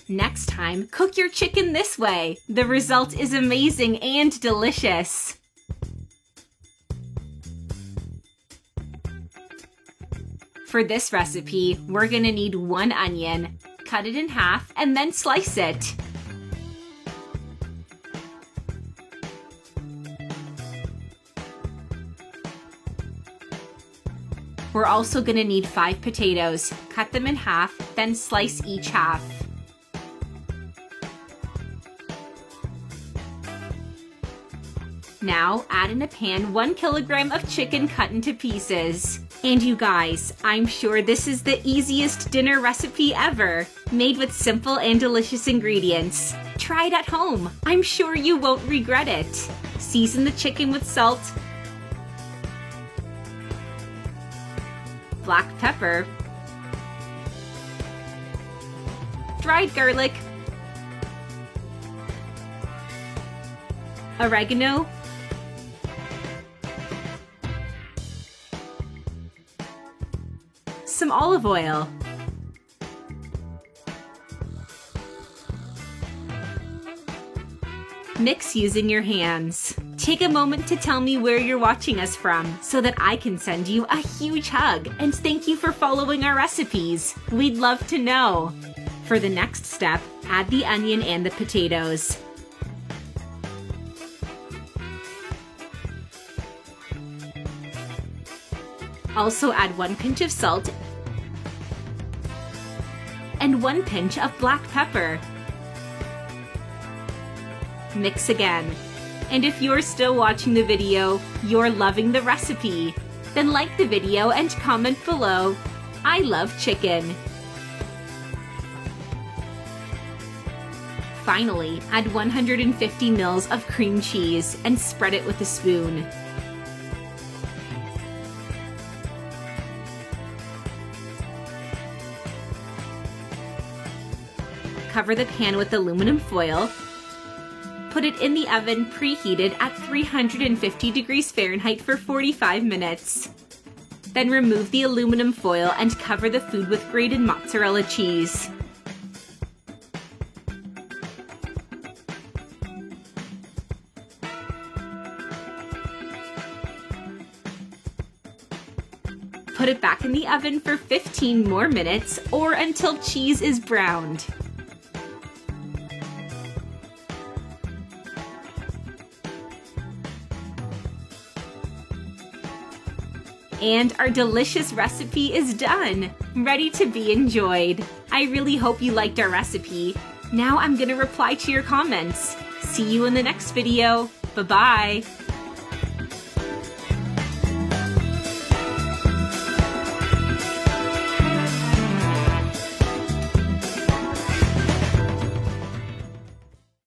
Next time, cook your chicken this way. The result is amazing and delicious. For this recipe, we're gonna need 1 onion. Cut it in half and then slice it. We're also gonna need 5 potatoes. Cut them in half, then slice each half. Now, add in a pan 1 kilogram of chicken cut into pieces. And you guys, I'm sure this is the easiest dinner recipe ever, made with simple and delicious ingredients. Try it at home. I'm sure you won't regret it. Season the chicken with salt, black pepper, dried garlic, oregano, some olive oil, mix using your hands. Take a moment to tell me where you're watching us from so that I can send you a huge hug and thank you for following our recipes. We'd love to know. For the next step, add the onion and the potatoes. Also add 1 pinch of salt and 1 pinch of black pepper. Mix again. And if you're still watching the video, you're loving the recipe, then like the video and comment below, "I love chicken." Finally, add 150 ml of cream cheese and spread it with a spoon. Cover the pan with aluminum foil. Put it in the oven preheated at 350 degrees Fahrenheit for 45 minutes. Then remove the aluminum foil and cover the food with grated mozzarella cheese. Put it back in the oven for 15 more minutes or until cheese is browned. And our delicious recipe is done, ready to be enjoyed. I really hope you liked our recipe. Now I'm gonna reply to your comments. See you in the next video. Bye-bye.